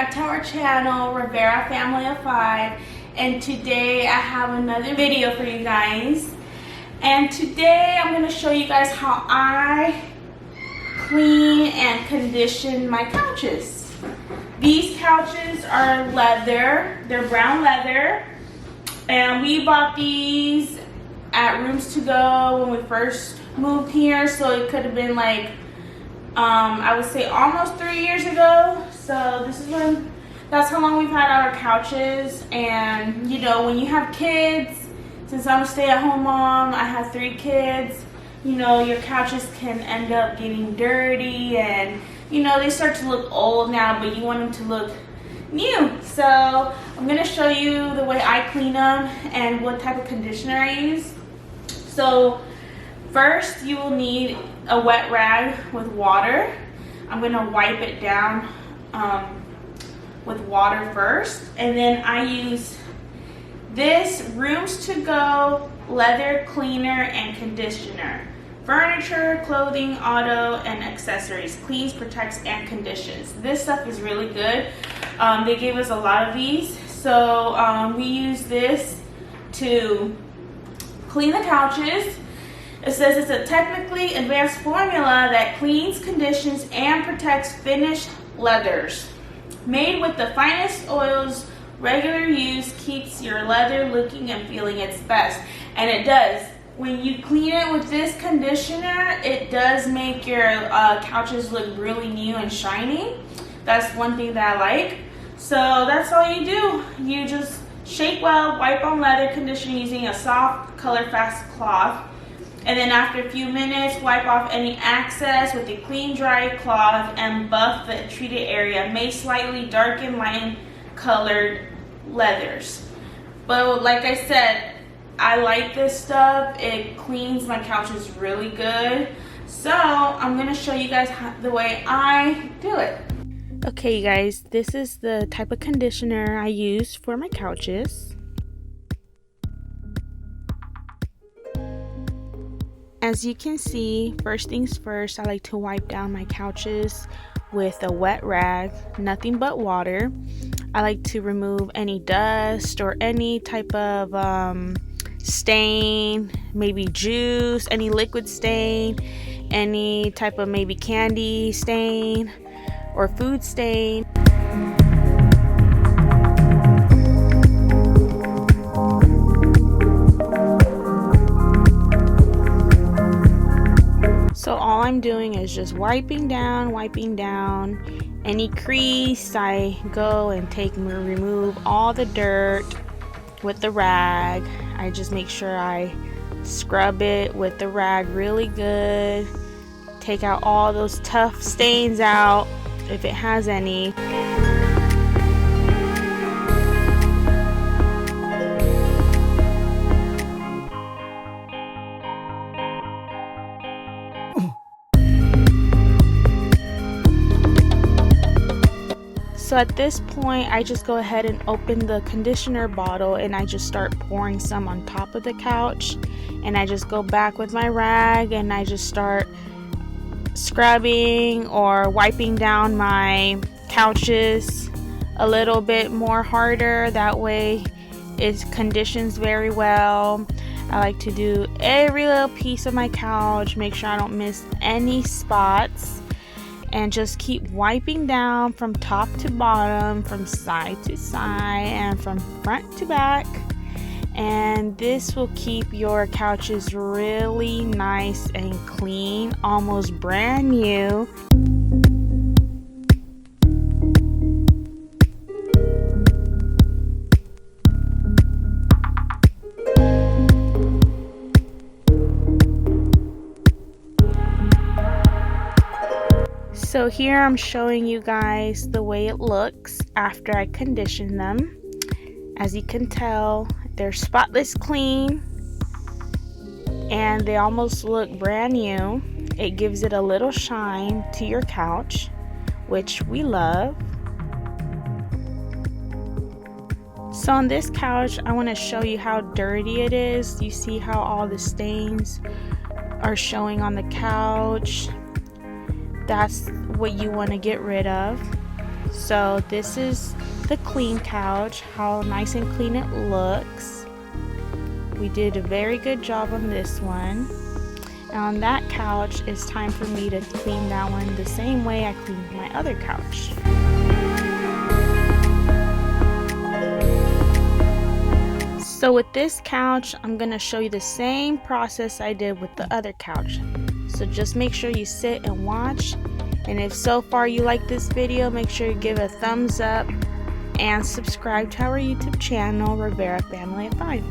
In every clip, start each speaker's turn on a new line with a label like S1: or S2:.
S1: back to our channel, Rivera Family of 5, and today I have another video for you guys. And today I'm going to show you guys how I clean and condition my couches. These couches are leather, they're brown leather, and we bought these at Rooms To Go when we first moved here, so it could have been like I would say almost 3 years ago. So that's how long we've had our couches. And you know, when you have kids, since I'm a stay-at-home mom, I have 3 kids, you know, your couches can end up getting dirty and you know, they start to look old now, but you want them to look new. So I'm gonna show you the way I clean them and what type of conditioner I use. So first, you will need a wet rag with water. I'm gonna wipe it down with water first, and then I use this Rooms To Go leather cleaner and conditioner. Furniture, clothing, auto, and accessories. Cleans, protects, and conditions. This stuff is really good. They gave us a lot of these, so we use this to clean the couches. It says it's a technically advanced formula that cleans, conditions, and protects finished leathers. Made with the finest oils, regular use keeps your leather looking and feeling its best. And it does. When you clean it with this conditioner, it does make your couches look really new and shiny. That's one thing that I like. So that's all you do. You just shake well, wipe on leather conditioner using a soft, color-fast cloth. And then after a few minutes, wipe off any excess with a clean, dry cloth and buff the treated area. May slightly darken light-colored leathers. But like I said, I like this stuff. It cleans my couches really good. So I'm going to show you guys the way I do it. Okay, you guys, this is the type of conditioner I use for my couches. As you can see, first things first, I like to wipe down my couches with a wet rag, nothing but water. I like to remove any dust or any type of stain, maybe juice, any liquid stain, any type of maybe candy stain or food stain. So all I'm doing is just wiping down any crease. I go and remove all the dirt with the rag. I just make sure I scrub it with the rag really good. Take out all those tough stains out if it has any. So at this point, I just go ahead and open the conditioner bottle and I just start pouring some on top of the couch, and I just go back with my rag and I just start scrubbing or wiping down my couches a little bit more harder. That way it conditions very well. I like to do every little piece of my couch, make sure I don't miss any spots, and just keep wiping down from top to bottom, from side to side, and from front to back. And this will keep your couches really nice and clean, almost brand new. So here I'm showing you guys the way it looks after I condition them. As you can tell, they're spotless clean and they almost look brand new. It gives it a little shine to your couch, which we love. So on this couch, I want to show you how dirty it is. You see how all the stains are showing on the couch. That's what you want to get rid of. So this is the clean couch, how nice and clean it looks. We did a very good job on this one. And on that couch, it's time for me to clean that one the same way I cleaned my other couch. So with this couch, I'm going to show you the same process I did with the other couch. So just make sure you sit and watch. And if so far you like this video, make sure you give it a thumbs up and subscribe to our YouTube channel, Rivera Family of 5.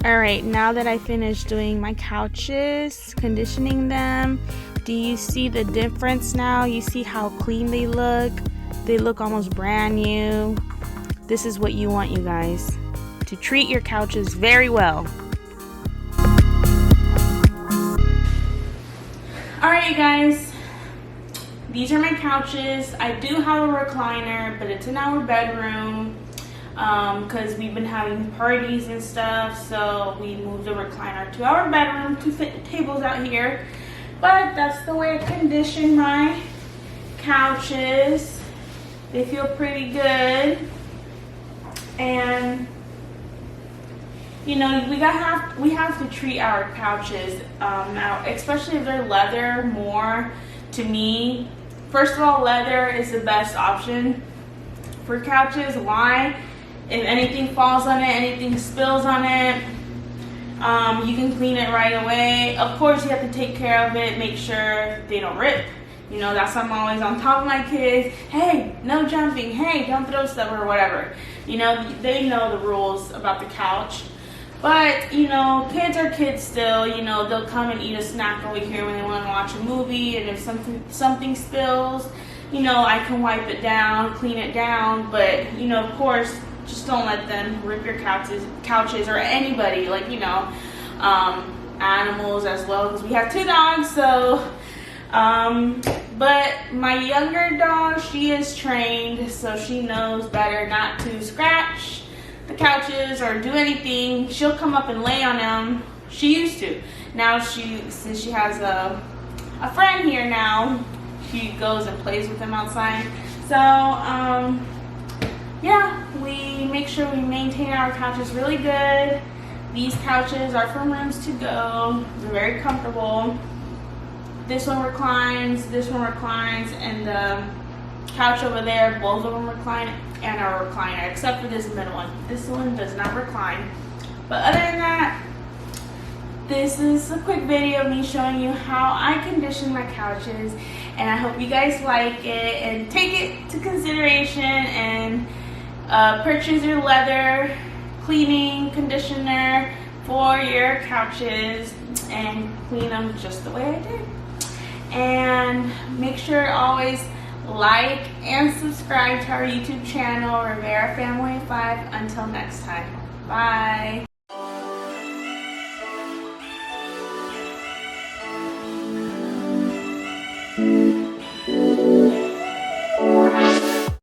S1: Alright, now that I finished doing my couches, conditioning them, do you see the difference now? You see how clean they look? They look almost brand new. This is what you want, you guys, to treat your couches very well. Alright, you guys, these are my couches. I do have a recliner, but it's in our bedroom. Because we've been having parties and stuff, so we moved the recliner to our bedroom, to fit the tables out here. But that's the way I condition my couches. They feel pretty good, and you know, we have to treat our couches now, especially if they're leather, more to me. First of all, leather is the best option for couches. Why? If anything falls on it, anything spills on it, you can clean it right away. Of course, you have to take care of it, make sure they don't rip. You know, that's why I'm always on top of my kids. Hey, no jumping. Hey, don't throw stuff or whatever. You know, they know the rules about the couch. But, you know, kids are kids still. You know, they'll come and eat a snack over here when they want to watch a movie. And if something spills, you know, I can wipe it down, clean it down. But, you know, of course, just don't let them rip your couches or anybody, like, you know, animals as well, because we have 2 dogs. So but my younger dog, she is trained, so she knows better not to scratch the couches or do anything. She'll come up and lay on them. She used to. Now since she has a friend here now, she goes and plays with them outside. So yeah, we make sure we maintain our couches really good. These couches are for rooms to go. They're very comfortable. This one reclines, and the couch over there, both of them recline and are a recliner, except for this middle one. This one does not recline. But other than that, this is a quick video of me showing you how I condition my couches, and I hope you guys like it and take it to consideration and purchase your leather cleaning conditioner for your couches and clean them just the way I did. And make sure to always like and subscribe to our YouTube channel, Rivera Family of 5. Until next time, bye.